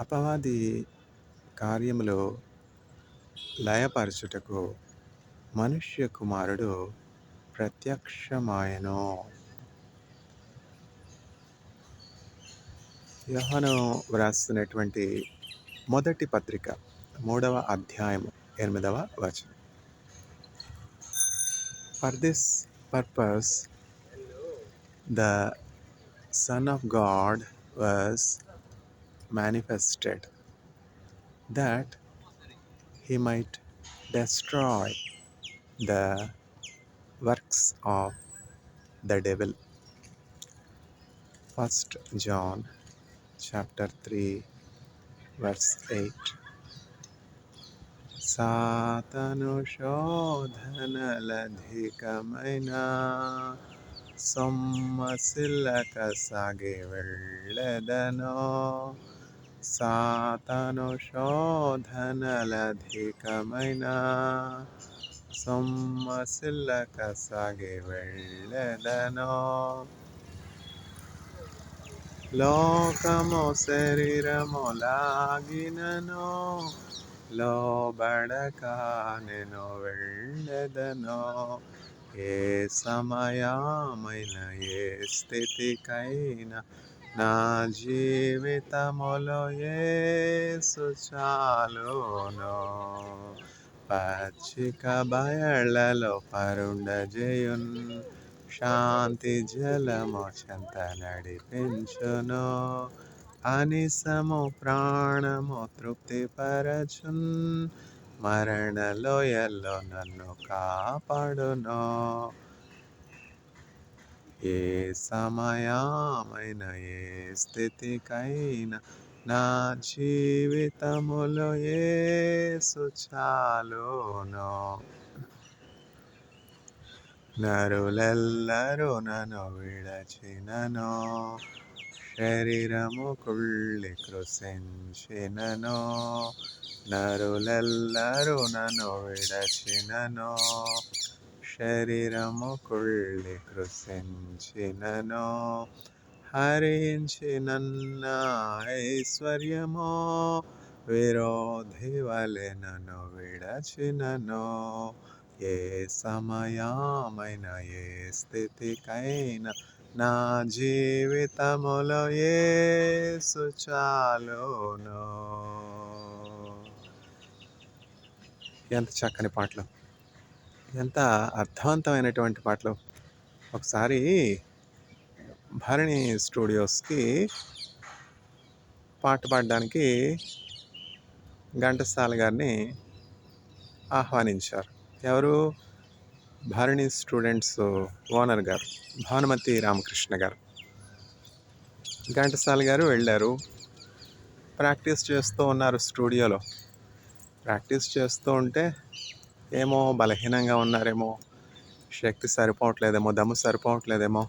అపవాది కార్యములు లయపరచుటకు మనుష్య కుమారుడు ప్రత్యక్షమాయెను. యోహాను వ్రాస్తున్నటువంటి మొదటి పత్రిక 3వ అధ్యాయము 8వ వచనం. For this purpose the Son of God was manifested, that he might destroy the works of the devil. 1 John chapter 3 verse 8. సాతాను శోధనలధికమైన సొమ్మసిల్లక సాగి వెళ్ళెదనో. సాతాను శోధనలధికమైన సొమ్మసిల్లక సాగి వెళ్ళెదనో. లోకము శరీరము లాగినను లోబడక నేను వెళ్ళెదనో. ఏ సమయమైన ఏ స్థితికైనా నా జీవితములో యేసు చాలును. పచ్చిక బయళ్ళలో పరుండజేయున్, శాంతి జలము చెంత నడిపించును. అనిసము ప్రాణము తృప్తిపరచున్, మరణలోయల్లో నన్ను కాపాడును. ఏ సమయమైన ఏ స్థితికైనా నా జీవితములో యేసు చాలును. నరులెల్లరూ నన్ను విడచినను, శరీరము కుళ్ళి కృశించినను. నరులెల్లరూ నన్ను విడచినను, శరీరము కుళ్ళి కృశించినను. హరించినన్న ఐశ్వర్యము విరోధి వలె నన్ను విడచినను. ఏ సమయమైన ఏ స్థితికైనా నా జీవితములో యేసు చాలును. ఎంత చక్కని పాటలు, ఎంత అర్థవంతమైనటువంటి పాటలు. ఒకసారి భరణి స్టూడియోస్కి పాట పాడడానికి ఘంటసాల గారిని ఆహ్వానించారు. ఎవరు? భరణి స్టూడెంట్స్ ఓనర్ గారు భానుమతి రామకృష్ణ గారు. ఘంటసాల గారు వెళ్ళారు. ప్రాక్టీస్ చేస్తూ ఉన్నారు స్టూడియోలో. ప్రాక్టీస్ చేస్తూ ఉంటే ఏమో బలహీనంగా ఉన్నారేమో, శక్తి సరిపోవట్లేదేమో, దమ్ము సరిపోవట్లేదేమో.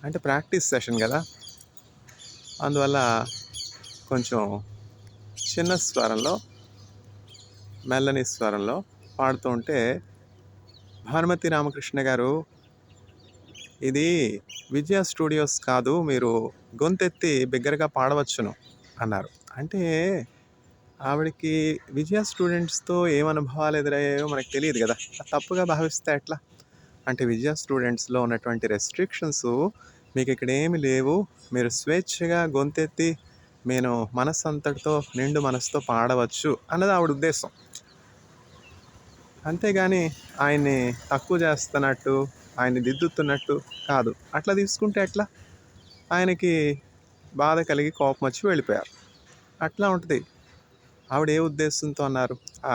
అంటే ప్రాక్టీస్ సెషన్ కదా, అందువల్ల కొంచెం చిన్న స్వరంలో, మెల్లని స్వరంలో పాడుతూ ఉంటే భానుమతి రామకృష్ణ గారు, ఇది విజయ స్టూడియోస్ కాదు, మీరు గొంతెత్తి బిగ్గరగా పాడవచ్చును అన్నారు. అంటే ఆవిడకి విజయ స్టూడెంట్స్తో ఏం అనుభవాలు ఎదురయ్యాయో మనకు తెలియదు కదా, తప్పుగా భావిస్తే ఎట్లా? అంటే విజయ స్టూడెంట్స్లో ఉన్నటువంటి రెస్ట్రిక్షన్స్ మీకు ఇక్కడ ఏమి లేవు, మీరు స్వేచ్ఛగా గొంతెత్తి నేను మనస్సంతటితో నిండు మనసుతో పాడవచ్చు అన్నది ఆవిడ ఉద్దేశం. అంతేగాని ఆయన్ని తక్కువ చేస్తున్నట్టు, ఆయన్ని దిద్దుతున్నట్టు కాదు. అట్లా తీసుకుంటే ఎట్లా? ఆయనకి బాధ కలిగి కోపం వచ్చి వెళ్ళిపోయారు. అట్లా ఉంటుంది. ఆవిడ ఏ ఉద్దేశంతో అన్నారు, ఆ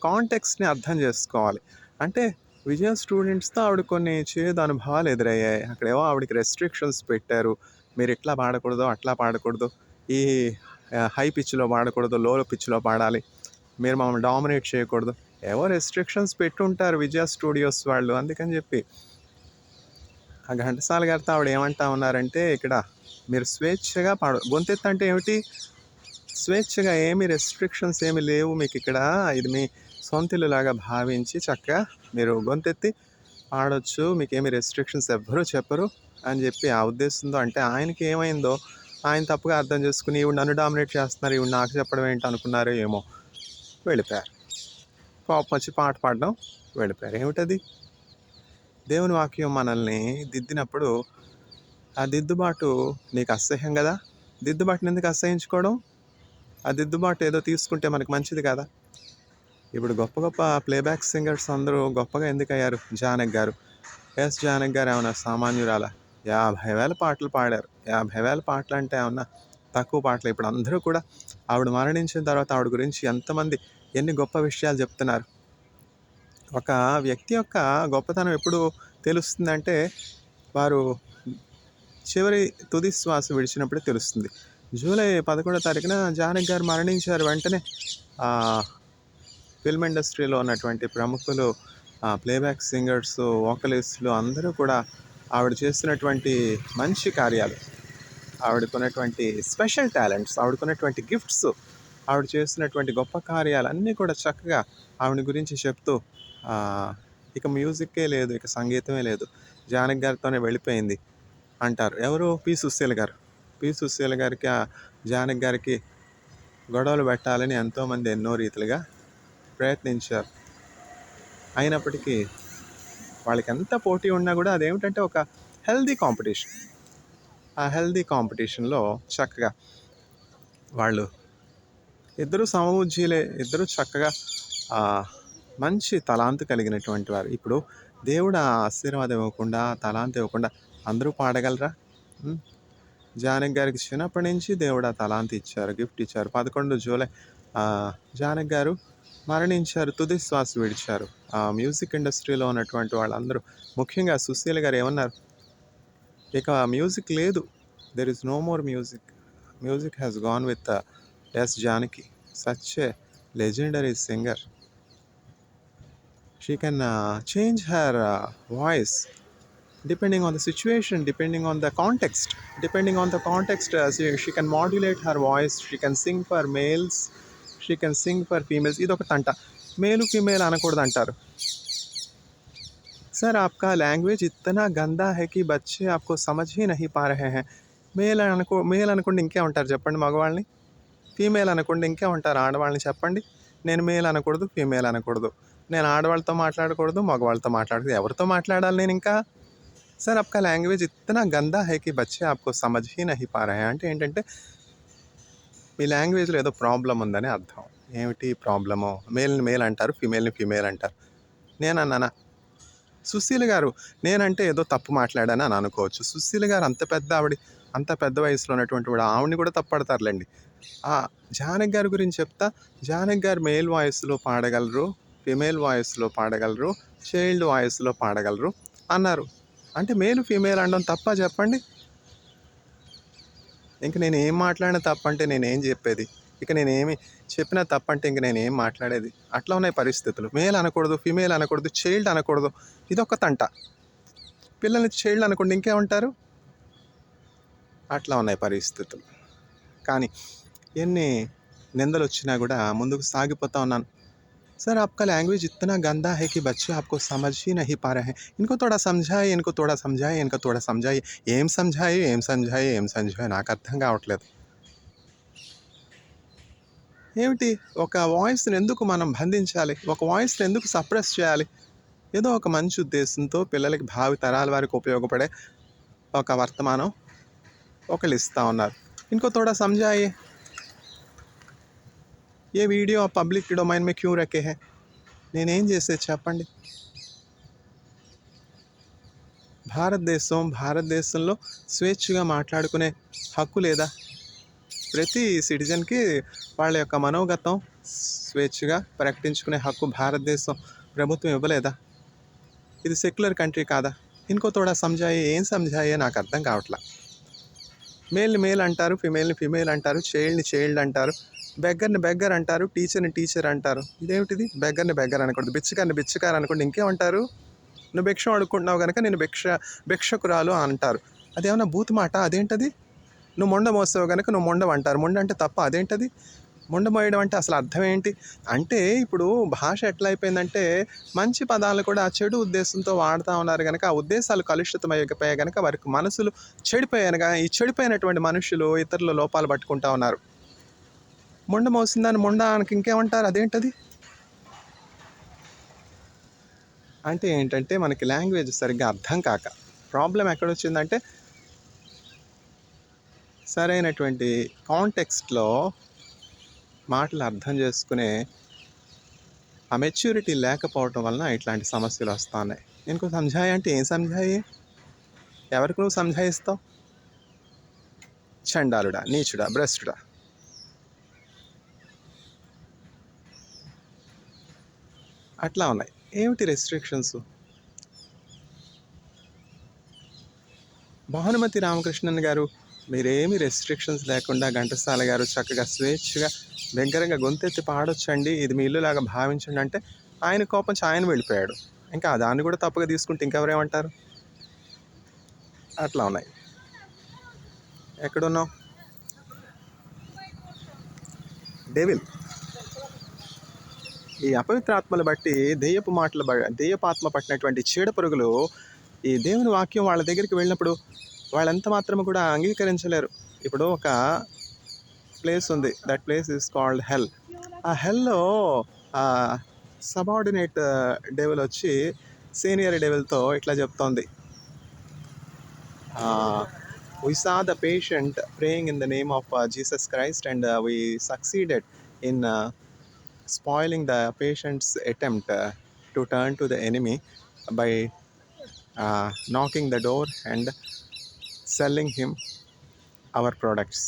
కాంటెక్స్ట్ని అర్థం చేసుకోవాలి. అంటే విజయ స్టూడెంట్స్తో ఆవిడ కొన్ని చేదు అనుభవాలు ఎదురయ్యాయి. అక్కడేమో ఆవిడకి రెస్ట్రిక్షన్స్ పెట్టారు, మీరు ఇట్లా పాడకూడదు, అట్లా పాడకూడదు, ఈ హై పిచ్లో పాడకూడదు, లో పిచ్లో పాడాలి, మీరు మమ్మల్ని డామినేట్ చేయకూడదు, ఏవో రెస్ట్రిక్షన్స్ పెట్టుంటారు విజయ స్టూడియోస్ వాళ్ళు. అందుకని చెప్పి ఆ ఘంటసాల గారితో ఆవిడ ఏమంటా ఉన్నారంటే, ఇక్కడ మీరు స్వేచ్ఛగా గొంతెత్తి అంటే ఏమిటి? స్వేచ్ఛగా, ఏమి రెస్ట్రిక్షన్స్ ఏమి లేవు మీకు ఇక్కడ, ఇది మీ సొంతిల్లులాగా భావించి చక్కగా మీరు గొంతెత్తి పాడొచ్చు, మీకేమి రెస్ట్రిక్షన్స్ ఎవ్వరూ చెప్పరు అని చెప్పి ఆ ఉద్దేశంతో. అంటే ఆయనకి ఏమైందో ఆయన తప్పుగా అర్థం చేసుకుని ఈవిడ నన్ను డామినేట్ చేస్తున్నారు, ఈవిడ నాకు చెప్పడం ఏంటి అనుకున్నారో ఏమో, వెళ్ళిపోయారు. కోపం వచ్చి పాట పాడడం వెళ్ళిపోయారు. ఏమిటది? దేవుని వాక్యం మనల్ని దిద్దినప్పుడు ఆ దిద్దుబాటు నీకు అసహ్యం కదా? దిద్దుబాటుని ఎందుకు అసహ్యించుకోవడం? ఆ దిద్దుబాటు ఏదో తీసుకుంటే మనకు మంచిది కదా. ఇప్పుడు గొప్ప గొప్ప ప్లేబ్యాక్ సింగర్స్ అందరూ గొప్పగా ఎందుకు అయ్యారు? జానకి గారు, జానకి గారు ఏమన్నా సామాన్యురాలా? 50,000 పాటలు పాడారు. 50,000 పాటలు అంటే ఏమన్నా తక్కువ పాటలు? ఇప్పుడు అందరూ కూడా ఆవిడ మరణించిన తర్వాత ఆవిడ గురించి ఎంతమంది ఎన్ని గొప్ప విషయాలు చెప్తున్నారు. ఒక వ్యక్తి యొక్క గొప్పతనం ఎప్పుడు తెలుస్తుందంటే వారు చివరి తుది శ్వాస విడిచినప్పుడే తెలుస్తుంది. జూలై 11వ తారీఖున జానకి గారు మరణించారు. వెంటనే ఫిల్మ్ ఇండస్ట్రీలో ఉన్నటువంటి ప్రముఖులు, ప్లేబ్యాక్ సింగర్స్, వోకలిస్టులు అందరూ కూడా ఆవిడ చేస్తున్నటువంటి మంచి కార్యాలు, ఆవిడకున్నటువంటి స్పెషల్ టాలెంట్స్, ఆవిడకున్నటువంటి గిఫ్ట్స్, ఆవిడ చేస్తున్నటువంటి గొప్ప కార్యాలు అన్నీ కూడా చక్కగా ఆవిడ గురించి చెప్తూ ఇక మ్యూజిక్కే లేదు, ఇక సంగీతమే లేదు, జానకి గారితోనే వెళ్ళిపోయింది అంటారు. ఎవరు? పి. సుశీల గారు. పి. సుశీల గారికి జానకి గారికి గొడవలు పెట్టాలని ఎంతోమంది ఎన్నో రీతిలుగా ప్రయత్నించారు. అయినప్పటికీ వాళ్ళకి ఎంత పోటీ ఉన్నా కూడా అదేమిటంటే ఒక హెల్దీ కాంపిటీషన్. ఆ హెల్దీ కాంపిటీషన్లో చక్కగా వాళ్ళు ఇద్దరు సమవుజ్జీలే, ఇద్దరు చక్కగా మంచి తలాంతు కలిగినటువంటి వారు. ఇప్పుడు దేవుడు ఆ ఆశీర్వాదం ఇవ్వకుండా, తలాంతు ఇవ్వకుండా అందరూ పాడగలరా? జానకి గారికి చిన్నప్పటి నుంచి దేవుడు ఆ తలాంతు ఇచ్చారు, గిఫ్ట్ ఇచ్చారు. 11 జూలై జానకి గారు మరణించారు, తుది శ్వాస విడిచారు. మ్యూజిక్ ఇండస్ట్రీలో ఉన్నటువంటి వాళ్ళందరూ, ముఖ్యంగా సుశీల గారు ఏమన్నారు? ఇక మ్యూజిక్ లేదు, there is no more music. Music has gone with Janaki, such a legendary singer. She can change her voice depending on the situation, depending on the context. She can modulate her voice. She can sing for males, she can sing for females. ఇదొక తంట. మేలు female అనకూడదు అంటారు. Sir आपका language इतना गंदा है कि बच्चे आपको समझ ही नहीं पा रहे हैं. మేల్ అనుకోండి ఇంకే ఉంటారు చెప్పండి మగవాళ్ళని. ఫీమేల్ అనుకోండి ఇంకే ఉంటారు ఆడవాళ్ళని చెప్పండి. నేను మేల్ అనకూడదు, ఫీమేల్ అనకూడదు, నేను ఆడవాళ్ళతో మాట్లాడకూడదు, మగవాళ్ళతో మాట్లాడకూడదు, ఎవరితో మాట్లాడాలి నేను ఇంకా? సార్ आपका लैंग्वेज इतना गंदा है कि बच्चे आपको समझ ही नहीं पा रहे हैं అంటే ఏంటంటే మీ లాంగ్వేజ్లో ఏదో ప్రాబ్లం ఉందని అర్థం. ఏమిటి ప్రాబ్లము? మేల్ని మేల్ అంటారు, ఫీమేల్ని ఫీమేల్ అంటారు. నేనన్నానా? సుశీల గారు నేనంటే ఏదో తప్పు మాట్లాడాను అని అనుకోవచ్చు. సుశీల గారు అంత పెద్ద వయసులో ఉన్నటువంటి వాడు, ఆవిడని కూడా తప్పడతారులేండి. జానకి గారి గురించి చెప్తా, జానకి గారు మేల్ వాయిస్లో పాడగలరు, ఫిమేల్ వాయిస్లో పాడగలరు, చైల్డ్ వాయిస్లో పాడగలరు అన్నారు. అంటే మేలు ఫీమేల్ అనడం తప్ప చెప్పండి? ఇంక నేను ఏం మాట్లాడినా తప్పంటే నేనేం చెప్పేది? ఇక నేనేమి చెప్పినా తప్పంటే ఇంక నేనేం మాట్లాడేది? అట్లా ఉన్నాయి పరిస్థితులు. మేల్ అనకూడదు, ఫీమేల్ అనకూడదు, చైల్డ్ అనకూడదు, ఇదొక తంట. పిల్లల్ని చైల్డ్ అనుకోండి ఇంకేమంటారు? అట్లా ఉన్నాయి పరిస్థితులు. కానీ ఎన్ని నిందలు వచ్చినా కూడా ముందుకు సాగిపోతా ఉన్నాను. सर आपका लैंग्वेज इतना गंदा है कि बच्चे आपको समझ ही नहीं पा रहे हैं. इनको थोड़ा समझाइए, इनको थोड़ा समझाइए. ఏం సంజాయి నాకు అర్థం కావట్లేదు. ఏమిటి? ఒక వాయిస్ని ఎందుకు మనం బంధించాలి? ఒక వాయిస్ని ఎందుకు సప్రెస్ చేయాలి? ఏదో ఒక మంచి ఉద్దేశంతో పిల్లలకి భావి తరాల వారికి ఉపయోగపడే ఒక వర్తమానం ఒకళ్ళు ఇస్తూ ఉన్నారు. इनको थोड़ा समझाइए. ఏ వీడియో పబ్లిక్ డొమైన్ में क्यों रखे हैं? నేనేం చేసేది చెప్పండి? భారతదేశంలో స్వేచ్ఛగా మాట్లాడుకునే హక్కు లేదా? ప్రతి సిటిజన్కి వాళ్ళ యొక్క మనోగతం స్వేచ్ఛగా ప్రకటించుకునే హక్కు భారతదేశం ప్రభుత్వం ఇవ్వలేదా? ఇది సెక్యులర్ కంట్రీ కాదా? ఇంకో తోడా సంజాయి. ఏం సంజాయే నాకు అర్థం కావట్లా. మేల్ని మేల్ అంటారు, ఫిమేల్ని ఫిమేల్ అంటారు, చైల్డ్ని చైల్డ్ అంటారు, బెగ్గర్ని బెగ్గర్ అంటారు, టీచర్ని టీచర్ అంటారు. ఇదేమిటిది? బెగ్గర్ని బెగ్గర్ అనకూడదు, బిచ్చగారిని బిచ్చకారు అనుకోండి ఇంకేమంటారు? నువ్వు భిక్షం అడుక్కుంటున్నావు కనుక నేను భిక్షకురాలు అంటారు. అదేమన్నా బూత్ మాట? అదేంటది? నువ్వు మొండ మోస్తావు కనుక నువ్వు మొండవు అంటారు. మొండ అంటే తప్ప? అదేంటది? ముండమోయడం అంటే అసలు అర్థం ఏంటి? అంటే ఇప్పుడు భాష ఎట్లా అయిపోయిందంటే మంచి పదాలు కూడా చెడు ఉద్దేశంతో వాడుతా ఉన్నారు గనక, ఆ ఉద్దేశాలు కలుషితమైపోయాయి గనక వారికి మనసులు చెడిపోయానుగా. ఈ చెడిపోయినటువంటి మనుషులు ఇతరుల లోపాలు పట్టుకుంటా ఉన్నారు. ముండ మోసిందని ముండ అనకి ఇంకేమంటారు? అదేంటది? అంటే ఏంటంటే మనకి లాంగ్వేజ్ సరిగ్గా అర్థం కాక. ప్రాబ్లం ఎక్కడొచ్చిందంటే సరైనటువంటి కాంటెక్స్ట్‌లో మాటలు అర్థం చేసుకునే ఆ మెచ్యూరిటీ లేకపోవటం వలన ఇట్లాంటి సమస్యలు వస్తా ఉన్నాయి. ఇంకో సంజాయి అంటే ఏం సంజాయి? ఎవరికి నువ్వు సంజాయిస్తావు? చండాలుడా, నీచుడా, భ్రష్టుడా. అట్లా ఉన్నాయి. ఏమిటి రెస్ట్రిక్షన్స్? భానుమతి రామకృష్ణన్ గారు, మీరేమి రెస్ట్రిక్షన్స్ లేకుండా ఘంటసాల గారు చక్కగా స్వేచ్ఛగా దగ్గరగా గొంతెత్తి పాడొచ్చండి, ఇది మీ ఇల్లులాగా భావించండి అంటే ఆయన కోపం ఆయన వెళ్ళిపోయాడు. ఇంకా దాన్ని కూడా తప్పుగా తీసుకుంటే ఇంకెవరేమంటారు? అట్లా ఉన్నాయి. ఎక్కడున్నావు? డెవిల్. ఈ అపవిత్రాత్మలు బట్టి దెయ్యపాత్మ పట్టినటువంటి చీడ పురుగులు ఈ దేవుని వాక్యం వాళ్ళ దగ్గరికి వెళ్ళినప్పుడు వాళ్ళంత మాత్రము కూడా అంగీకరించలేరు. ఇప్పుడు ఒక ప్లేస్ ఉంది, దట్ ప్లేస్ ఈజ్ కాల్డ్ హెల్. ఆ హెల్లో సబార్డినేట్ డెవిల్ వచ్చి సీనియర్ డెవిల్తో ఇట్లా చెప్తోంది, we saw the patient praying in the name of Jesus Christ and we succeeded in spoiling the patient's attempt to turn to the enemy by knocking the door and selling him our products.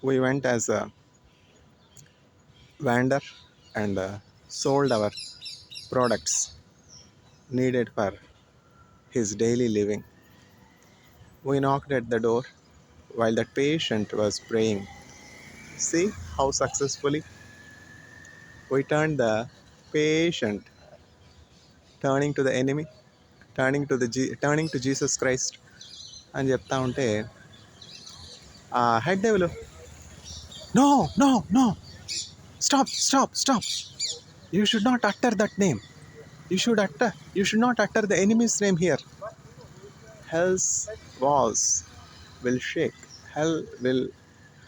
We went as a vendor and sold our products needed for his daily living. We knocked at the door while that patient was praying. See how successfully we turned the patient, turning to the enemy, turning to Jesus Christ అని చెప్తా ఉంటే ఆ head devil, no no no, stop, you should not utter that name, you should not utter the enemy's name here. Hell's walls will shake, hell will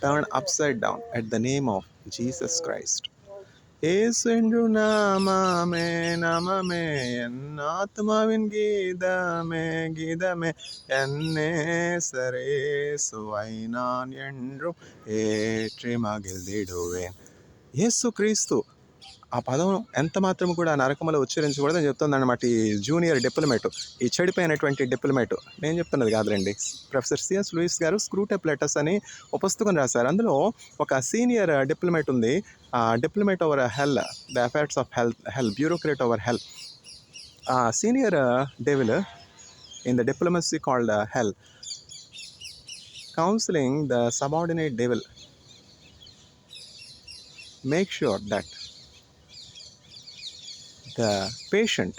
turn upside down at the name of Jesus Christ. യേശുവിൻ നാമമേ നാമമേ എന്നാത്മാവിൻ ഗീതമേ എന്നേസരേസുവൈ ഞാൻ என்றும் ఏற்றி మగిల్దిడువేన్. యేసు క్రీస్తు ఆ పదం ఎంత మాత్రం కూడా నరకములో ఉచ్చరించకూడదని చెప్తుందన్నమాట ఈ జూనియర్ డిప్లొమేటు, ఈ చెడిపోయినటువంటి డిప్లొమేటు. నేను చెప్తున్నది కాదులేండి, ప్రొఫెసర్ సిఎస్ లూయిస్ గారు స్క్రూటెప్ లెటర్స్ అని ఒక పుస్తకం రాశారు. అందులో ఒక సీనియర్ డిప్లొమేట్ ఉంది, diplomat over hell, the affairs of hell, bureaucrat over hell. Senior devil in the diplomacy called hell counselling the subordinate devil, make sure that the patient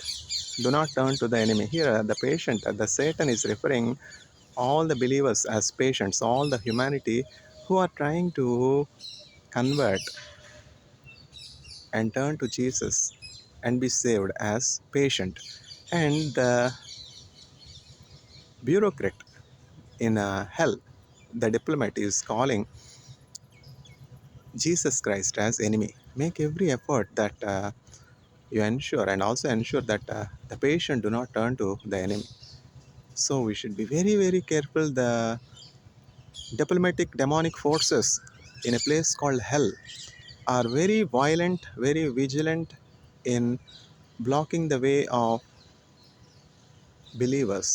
do not turn to the enemy. Here the patient, the Satan is referring all the believers as patients, all the humanity who are trying to convert and turn to Jesus and be saved as patient. And the bureaucrat in hell, the diplomat, is calling Jesus Christ as enemy. Make every effort that you ensure and also ensure that the patient do not turn to the enemy. So we should be very, very careful. The diplomatic demonic forces in a place called hell are very violent, very vigilant in blocking the way of believers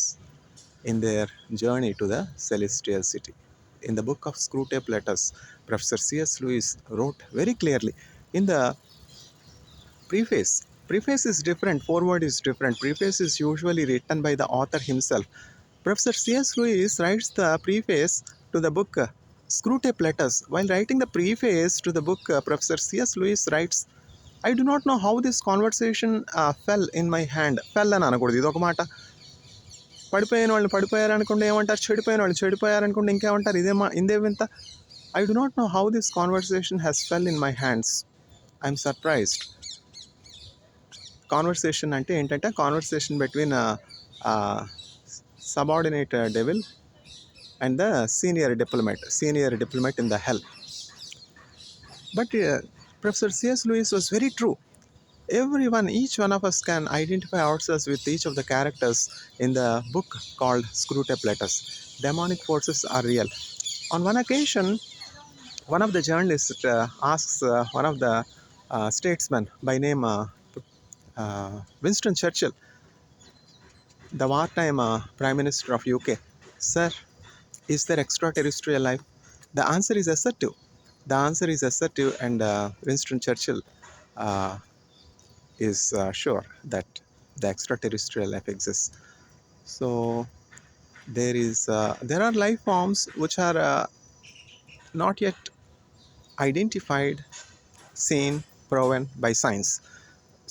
in their journey to the celestial city. In the book of Screwtape Letters, Professor C.S. Lewis wrote very clearly in the preface. Preface is different, foreword is different. Preface is usually written by the author himself. Professor C.S. Lewis writes the preface to the book Screwtape Letters. While writing the preface to the book, Professor C.S. Lewis writes, I do not know how this conversation fell in my hand. Fell అని అనకూడదు, ఇది ఒక మాట. పడిపోయిన వాళ్ళు పడిపోయారనుకుంటే ఏమంటారు? చెడిపోయిన వాళ్ళు చెడిపోయారనుకుంటే ఇంకేమంటారు? ఇందే వింత. I do not know how this conversation has fell in my hands. I'm surprised. Conversation ante ఏంటంటే conversation between a subordinate devil and the senior diplomat in the hell. But Professor C.S. Lewis was very true. Everyone, each one of us can identify ourselves with each of the characters in the book called Screwtape Letters. Demonic forces are real. On one occasion, one of the journalists asks one of the statesmen by name Winston Churchill, the wartime Prime Minister of UK, "Sir, is there extraterrestrial life?" The answer is assertive. And Winston Churchill uh, is sure that the extraterrestrial life exists. So there are life forms which are not yet identified, seen, proven by science.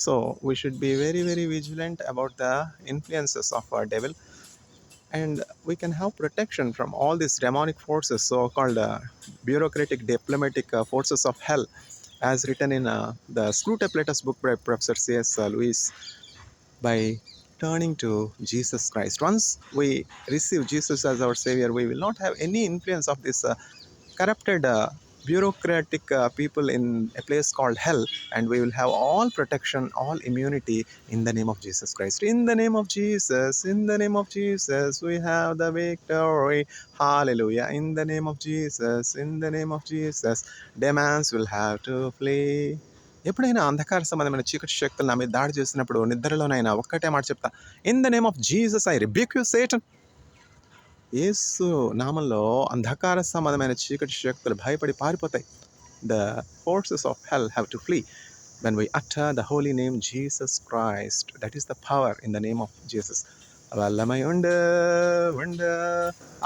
So we should be very, very vigilant about the influences of our devil, and we can have protection from all these demonic forces, so-called bureaucratic, diplomatic forces of hell, as written in the Screwtape Letters book by Professor C.S. Lewis, by turning to Jesus Christ. Once we receive Jesus as our Savior, we will not have any influence of this corrupted bureaucratic people in a place called hell, and we will have all protection, all immunity in the name of Jesus Christ. In the name of Jesus, in the name of Jesus, we have the victory. Hallelujah. In the name of Jesus, in the name of Jesus, demons will have to flee. ఎప్పుడైనా అంధకార సంబంధమైన చీకటి శక్తులు నా మీద దాడి చేసినప్పుడు నిద్రలోనైనా ఒక్కటే మాట చెప్తా, in the name of Jesus I rebuke you Satan. యేసు నామంలో అంధకార సంబంధమైన చీకటి శక్తులు భయపడి పారిపోతాయి. The forces of hell have to flee when we utter the holy name Jesus Christ. That is the power in the name of Jesus. వల్లమై ఉండు ఉండు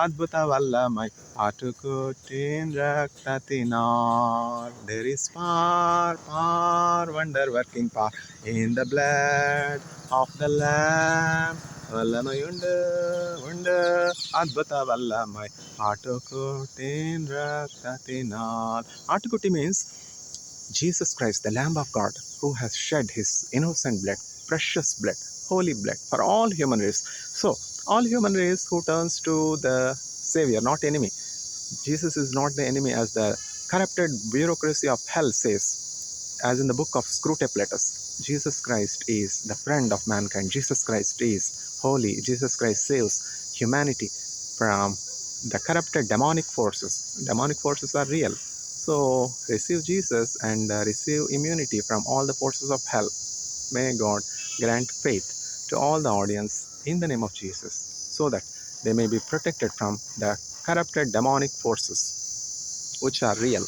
అద్భుత వల్లమై ఆటుకుట్టిన రక్తతినార్. There is power, wonder working power in the blood of the Lamb. వల్లమై ఉండు ఉండు అద్భుత వల్లమై ఆటుకుట్టిన రక్తతినార్. Atukuti means Jesus Christ, the Lamb of God, who has shed his innocent blood, precious blood, holy blood for all human race. So, all human race who turns to the Savior, not enemy. Jesus is not the enemy, as the corrupted bureaucracy of hell says, as in the book of Screwtape Letters. Jesus Christ is the friend of mankind. Jesus Christ is holy. Jesus Christ saves humanity from the corrupted demonic forces. Demonic forces are real. So receive Jesus and receive immunity from all the forces of hell. May God grant faith to all the audience in the name of Jesus, so that they may be protected from the corrupted demonic forces which are real.